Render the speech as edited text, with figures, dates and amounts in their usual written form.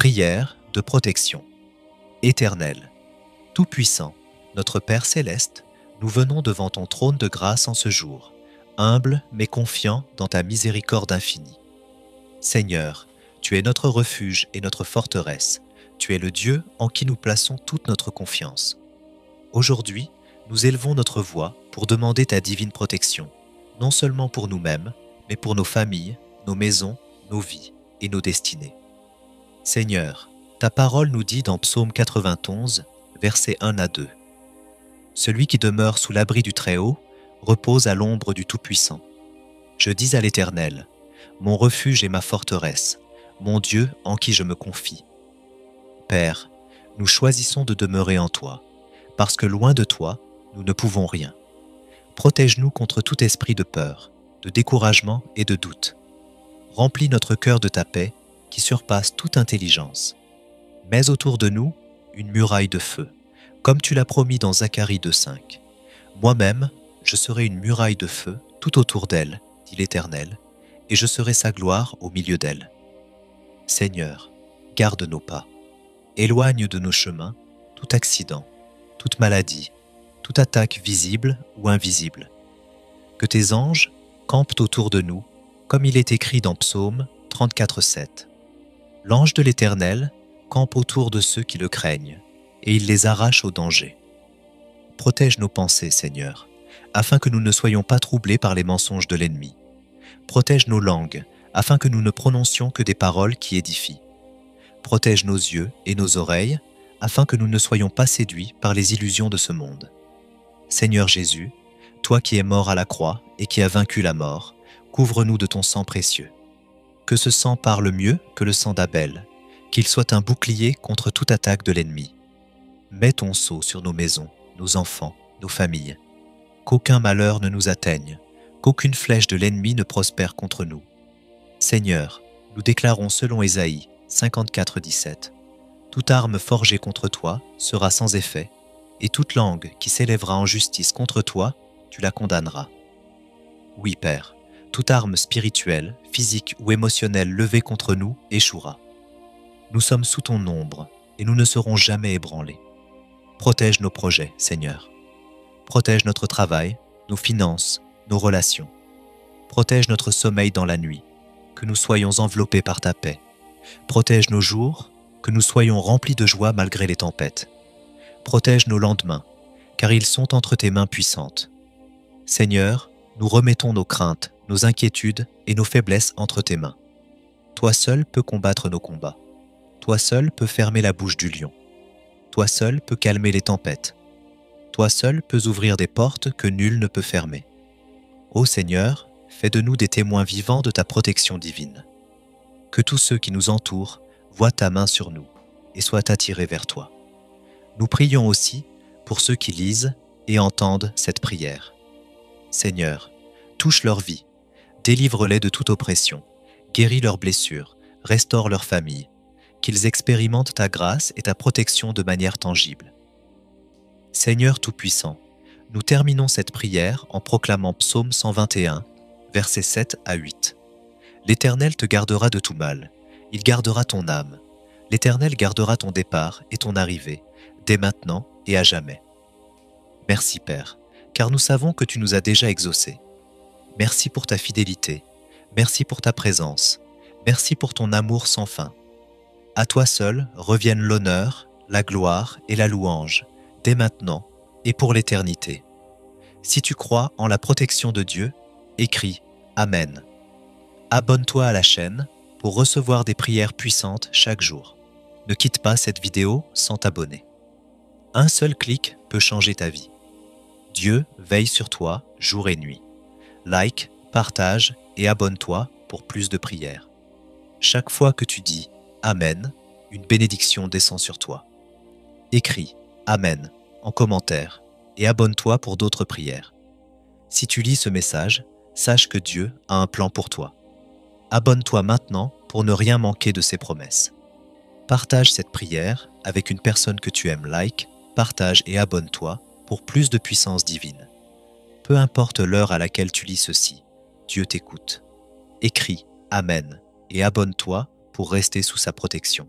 Prière de protection. Éternel, Tout-Puissant, notre Père Céleste, nous venons devant ton trône de grâce en ce jour, humbles mais confiants dans ta miséricorde infinie. Seigneur, tu es notre refuge et notre forteresse, tu es le Dieu en qui nous plaçons toute notre confiance. Aujourd'hui, nous élevons notre voix pour demander ta divine protection, non seulement pour nous-mêmes, mais pour nos familles, nos maisons, nos vies et nos destinées. Seigneur, ta parole nous dit dans Psaume 91, versets 1 à 2. Celui qui demeure sous l'abri du Très-Haut repose à l'ombre du Tout-Puissant. Je dis à l'Éternel, mon refuge et ma forteresse, mon Dieu en qui je me confie. Père, nous choisissons de demeurer en toi, parce que loin de toi, nous ne pouvons rien. Protège-nous contre tout esprit de peur, de découragement et de doute. Remplis notre cœur de ta paix qui surpasse toute intelligence. Mets autour de nous une muraille de feu, comme tu l'as promis dans Zacharie 2,5. Moi-même, je serai une muraille de feu tout autour d'elle, dit l'Éternel, et je serai sa gloire au milieu d'elle. Seigneur, garde nos pas. Éloigne de nos chemins tout accident, toute maladie, toute attaque visible ou invisible. Que tes anges campent autour de nous, comme il est écrit dans Psaume 34,7. L'ange de l'Éternel campe autour de ceux qui le craignent, et il les arrache au danger. Protège nos pensées, Seigneur, afin que nous ne soyons pas troublés par les mensonges de l'ennemi. Protège nos langues, afin que nous ne prononcions que des paroles qui édifient. Protège nos yeux et nos oreilles, afin que nous ne soyons pas séduits par les illusions de ce monde. Seigneur Jésus, toi qui es mort à la croix et qui as vaincu la mort, couvre-nous de ton sang précieux. Que ce sang parle mieux que le sang d'Abel, qu'il soit un bouclier contre toute attaque de l'ennemi. Mets ton sceau sur nos maisons, nos enfants, nos familles. Qu'aucun malheur ne nous atteigne, qu'aucune flèche de l'ennemi ne prospère contre nous. Seigneur, nous déclarons selon Ésaïe 54,17. Toute arme forgée contre toi sera sans effet, et toute langue qui s'élèvera en justice contre toi, tu la condamneras. Oui, Père, toute arme spirituelle, physique ou émotionnelle levée contre nous échouera. Nous sommes sous ton ombre, et nous ne serons jamais ébranlés. Protège nos projets, Seigneur. Protège notre travail, nos finances, nos relations. Protège notre sommeil dans la nuit, que nous soyons enveloppés par ta paix. Protège nos jours, que nous soyons remplis de joie malgré les tempêtes. Protège nos lendemains, car ils sont entre tes mains puissantes. Seigneur, nous remettons nos craintes, nos inquiétudes et nos faiblesses entre tes mains. Toi seul peux combattre nos combats. Toi seul peux fermer la bouche du lion. Toi seul peux calmer les tempêtes. Toi seul peux ouvrir des portes que nul ne peut fermer. Ô Seigneur, fais de nous des témoins vivants de ta protection divine. Que tous ceux qui nous entourent voient ta main sur nous et soient attirés vers toi. Nous prions aussi pour ceux qui lisent et entendent cette prière. Seigneur, touche leur vie, délivre-les de toute oppression, guéris leurs blessures, restaure leur famille, qu'ils expérimentent ta grâce et ta protection de manière tangible. Seigneur Tout-Puissant, nous terminons cette prière en proclamant Psaume 121, versets 7 à 8. L'Éternel te gardera de tout mal, il gardera ton âme. L'Éternel gardera ton départ et ton arrivée, dès maintenant et à jamais. Merci Père, car nous savons que tu nous as déjà exaucés. Merci pour ta fidélité, merci pour ta présence, merci pour ton amour sans fin. À toi seul reviennent l'honneur, la gloire et la louange, dès maintenant et pour l'éternité. Si tu crois en la protection de Dieu, écris Amen. Abonne-toi à la chaîne pour recevoir des prières puissantes chaque jour. Ne quitte pas cette vidéo sans t'abonner. Un seul clic peut changer ta vie. Dieu veille sur toi jour et nuit. Like, partage et abonne-toi pour plus de prières. Chaque fois que tu dis Amen, une bénédiction descend sur toi. Écris Amen en commentaire et abonne-toi pour d'autres prières. Si tu lis ce message, sache que Dieu a un plan pour toi. Abonne-toi maintenant pour ne rien manquer de ses promesses. Partage cette prière avec une personne que tu aimes. Like, partage et abonne-toi pour plus de puissance divine. Peu importe l'heure à laquelle tu lis ceci, Dieu t'écoute. Écris Amen et abonne-toi pour rester sous sa protection.